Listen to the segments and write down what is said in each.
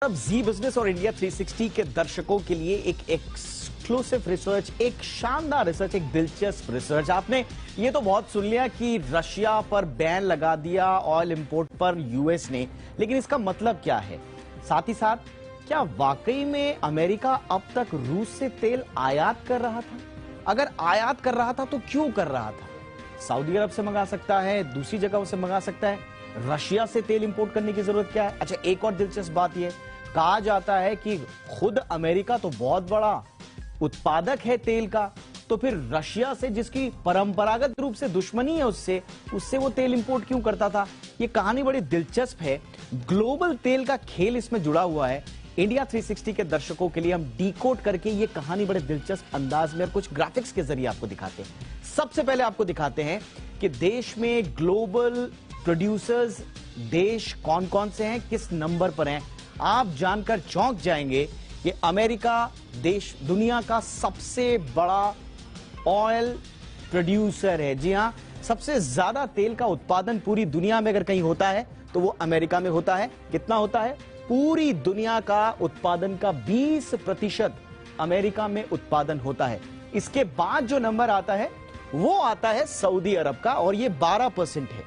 अब जी बिजनेस और इंडिया 360 के दर्शकों के लिए एक एक्सक्लूसिव रिसर्च, एक शानदार रिसर्च, एक दिलचस्प रिसर्च। आपने ये तो बहुत सुन लिया कि रशिया पर बैन लगा दिया ऑयल इंपोर्ट पर यूएस ने, लेकिन इसका मतलब क्या है? साथ ही साथ क्या वाकई में अमेरिका अब तक रूस से तेल आयात कर रहा था? अगर आयात कर रहा था तो क्यों कर रहा था? सऊदी अरब से मंगा सकता है, दूसरी जगहों से मंगा सकता है, रशिया से तेल इंपोर्ट करने की जरूरत क्या है? अच्छा, एक और दिलचस्प बात यह कहा जाता है कि खुद अमेरिका तो बहुत बड़ा उत्पादक है तेल का, तो फिर रशिया से, जिसकी परंपरागत रूप से दुश्मनी है उससे वो तेल इंपोर्ट क्यों करता था? ये कहानी बड़ी दिलचस्प है। ग्लोबल तेल का खेल इसमें जुड़ा हुआ है। इंडिया 360 के दर्शकों के लिए हम डीकोड करके ये कहानी बड़े दिलचस्प अंदाज में और कुछ ग्राफिक्स के जरिए आपको दिखाते हैं। सबसे पहले आपको दिखाते हैं कि देश में ग्लोबल प्रोड्यूसर्स देश कौन कौन से हैं, किस नंबर पर हैं। आप जानकर चौंक जाएंगे कि अमेरिका देश दुनिया का सबसे बड़ा ऑयल प्रोड्यूसर है। जी हां, सबसे ज्यादा तेल का उत्पादन पूरी दुनिया में अगर कहीं होता है तो वो अमेरिका में होता है। कितना होता है? पूरी दुनिया का उत्पादन का 20% अमेरिका में उत्पादन होता है। इसके बाद जो नंबर आता है वो आता है सऊदी अरब का, और ये 12% है।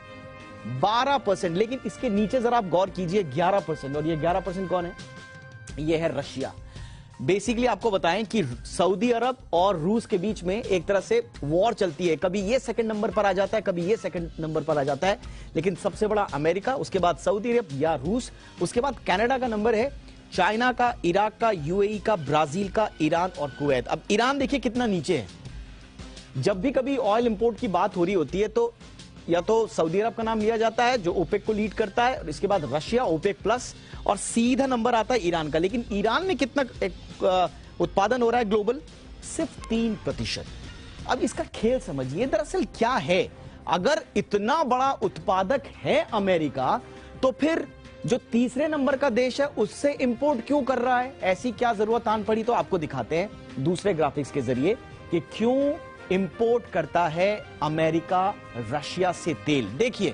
12%। लेकिन इसके नीचे जरा आप गौर कीजिए, 11%। और ये 11% कौन है? ये है रशिया। बेसिकली आपको बताएं कि सऊदी अरब और रूस के बीच में एक तरह से वॉर चलती है। कभी ये सेकंड नंबर पर आ जाता है, कभी ये सेकंड नंबर पर आ जाता है, लेकिन सबसे बड़ा अमेरिका, उसके बाद सऊदी अरब या रूस, उसके बाद कनाडा का नंबर है, चाइना का, इराक का, यूएई का, ब्राजील का, ईरान और कुवैत। अब ईरान देखिए कितना नीचे है। जब भी कभी ऑयल इंपोर्ट की बात हो रही होती है तो या तो सऊदी अरब का नाम लिया जाता है जो ओपेक को लीड करता है, और इसके बाद रशिया, ओपेक प्लस, और सीधा नंबर आता है ईरान का। लेकिन ईरान में कितना उत्पादन हो रहा है ग्लोबल? सिर्फ 3%। अब इसका खेल समझिए दरअसल क्या है। अगर इतना बड़ा उत्पादक है अमेरिका, तो फिर जो तीसरे नंबर का देश है उससे इंपोर्ट क्यों कर रहा है? ऐसी क्या जरूरत आन पड़ी? तो आपको दिखाते हैं दूसरे ग्राफिक्स के जरिए कि क्यों इंपोर्ट करता है अमेरिका रशिया से तेल। देखिए,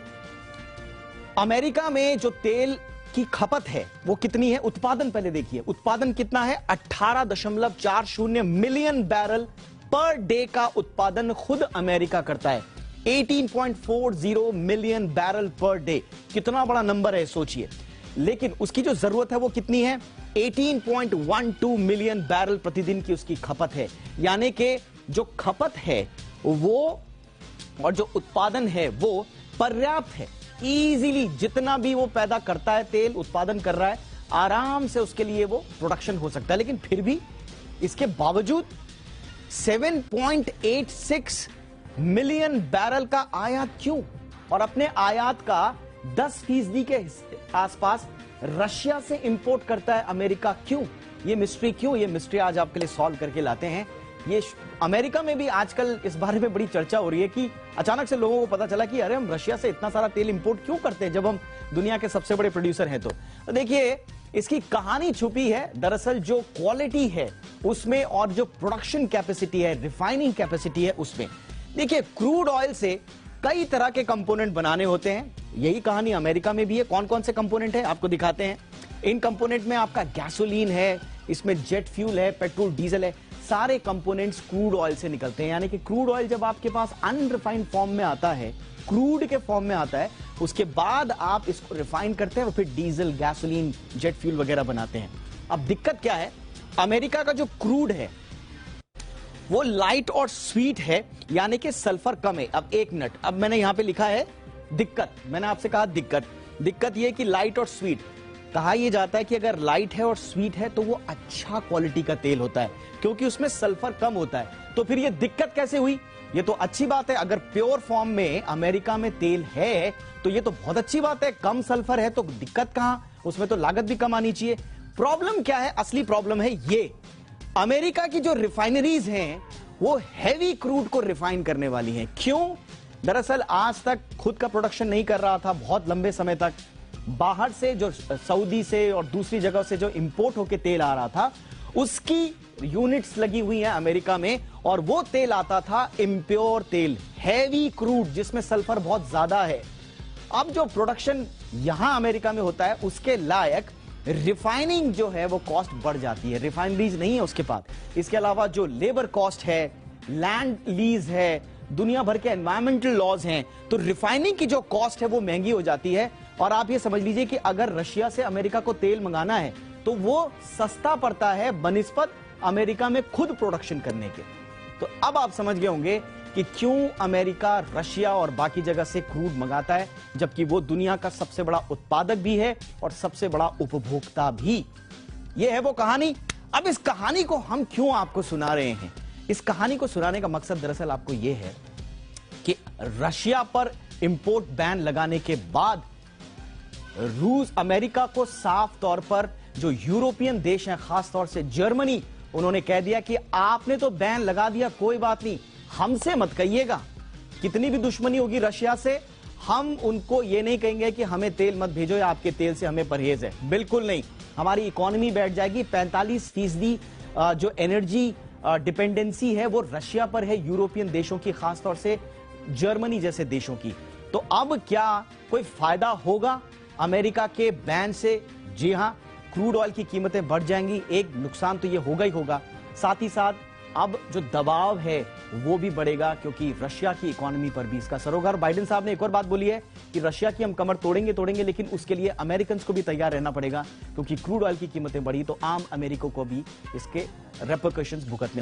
अमेरिका में जो तेल की खपत है वो कितनी है? उत्पादन पहले देखिए, उत्पादन कितना है? 18.40 मिलियन बैरल पर डे का उत्पादन खुद अमेरिका करता है। 18.40 मिलियन बैरल पर डे, कितना बड़ा नंबर है सोचिए। लेकिन उसकी जो जरूरत है वो कितनी है? 18.12 मिलियन बैरल प्रतिदिन की उसकी खपत है। यानी कि जो खपत है वो और जो उत्पादन है वो पर्याप्त है। इजीली जितना भी वो पैदा करता है, तेल उत्पादन कर रहा है, आराम से उसके लिए वो प्रोडक्शन हो सकता है। लेकिन फिर भी इसके बावजूद 7.86 मिलियन बैरल का आयात क्यों? और अपने आयात का 10% के आसपास रशिया से इंपोर्ट करता है अमेरिका क्यों? ये मिस्ट्री क्यों? ये मिस्ट्री आज आपके लिए सॉल्व करके लाते हैं। ये अमेरिका में भी आजकल इस बारे में बड़ी चर्चा हो रही है कि अचानक से लोगों को पता चला कि अरे हम रशिया से इतना सारा तेल इंपोर्ट क्यों करते हैं जब हम दुनिया के सबसे बड़े प्रोड्यूसर हैं। तो देखिए, इसकी कहानी छुपी है दरअसल जो क्वालिटी है उसमें और जो प्रोडक्शन कैपेसिटी है, रिफाइनिंग कैपेसिटी है उसमें। देखिए, क्रूड ऑयल से कई तरह के कंपोनेंट बनाने होते हैं। यही कहानी अमेरिका में भी है। कौन कौन से कंपोनेंट है आपको दिखाते हैं। इन कंपोनेंट में आपका गैसोलीन है, इसमें जेट फ्यूल है, पेट्रोल डीजल है। सारे कंपोनेंट्स क्रूड ऑयल से निकलते हैं। यानी कि क्रूड ऑयल जब आपके पास अनरिफाइंड फॉर्म में आता है, क्रूड के फॉर्म में आता है, उसके बाद आप इसको रिफाइन करते हैं और फिर डीजल, गैसोलीन, जेट फ्यूल वगैरह बनाते हैं। अब दिक्कत क्या है? अमेरिका का जो क्रूड है वो लाइट और स्वीट है, यानी कि सल्फर कम है। अब एक मिनट, अब मैंने यहां पे लिखा है दिक्कत, मैंने आपसे कहा दिक्कत ये कि लाइट और स्वीट। कहा यह जाता है कि अगर लाइट है और स्वीट है तो वो अच्छा क्वालिटी का तेल होता है, क्योंकि उसमें सल्फर कम होता है। तो फिर ये दिक्कत कैसे हुई? ये तो अच्छी बात है, अगर प्योर फॉर्म में अमेरिका में तेल है तो ये तो बहुत अच्छी बात है। कम सल्फर है तो दिक्कत कहां? उसमें तो लागत भी कम आनी चाहिए। प्रॉब्लम क्या है? असली प्रॉब्लम है ये, अमेरिका की जो रिफाइनरीज हैं वो हैवी क्रूड को रिफाइन करने वाली हैं। क्यों? दरअसल आज तक खुद का प्रोडक्शन नहीं कर रहा था बहुत लंबे समय तक। बाहर से जो सऊदी से और दूसरी जगह से जो इंपोर्ट होके तेल आ रहा था उसकी यूनिट्स लगी हुई हैं अमेरिका में, और वो तेल आता था इम्प्योर तेल, हैवी क्रूड, जिसमें सल्फर बहुत ज्यादा है। अब जो प्रोडक्शन यहां अमेरिका में होता है उसके लायक रिफाइनिंग जो है वो कॉस्ट बढ़ जाती है, रिफाइनरीज नहीं है उसके पास। इसके अलावा जो लेबर कॉस्ट है, लैंड लीज है, दुनिया भर के एनवायरमेंटल लॉज हैं, तो रिफाइनिंग की जो कॉस्ट है वो महंगी हो जाती है। और आप ये समझ लीजिए कि अगर रशिया से अमेरिका को तेल मंगाना है तो वो सस्ता पड़ता है बनिस्बत अमेरिका में खुद प्रोडक्शन करने के। तो अब आप समझ गए होंगे कि क्यों अमेरिका रशिया और बाकी जगह से क्रूड मंगाता है, जबकि वो दुनिया का सबसे बड़ा उत्पादक भी है और सबसे बड़ा उपभोक्ता भी। ये है वो कहानी। अब इस कहानी को हम क्यों आपको सुना रहे हैं? इस कहानी को सुनाने का मकसद दरअसल आपको यह है कि रशिया पर इंपोर्ट बैन लगाने के बाद रूस अमेरिका को साफ तौर पर जो यूरोपियन देश हैं, खासतौर से जर्मनी, उन्होंने कह दिया कि आपने तो बैन लगा दिया, कोई बात नहीं, हमसे मत कहिएगा। कितनी भी दुश्मनी होगी रशिया से, हम उनको ये नहीं कहेंगे कि हमें तेल मत भेजो या आपके तेल से हमें परहेज है, बिल्कुल नहीं। हमारी इकोनॉमी बैठ जाएगी। 45% जो एनर्जी डिपेंडेंसी है वो रशिया पर है, यूरोपियन देशों की, खासतौर से जर्मनी जैसे देशों की। तो अब क्या कोई फायदा होगा अमेरिका के बैन से? जी हां, क्रूड ऑयल की कीमतें बढ़ जाएंगी, एक नुकसान तो ये होगा ही होगा। साथ ही साथ अब जो दबाव है वो भी बढ़ेगा, क्योंकि रशिया की इकोनॉमी पर भी इसका असर होगा। और बाइडेन साहब ने एक और बात बोली है कि रशिया की हम कमर तोड़ेंगे, लेकिन उसके लिए अमेरिकन को भी तैयार रहना पड़ेगा, क्योंकि क्रूड ऑयल की कीमतें बढ़ी तो आम अमेरिका को भी इसके रेपरकशंस भुगतने होंगे।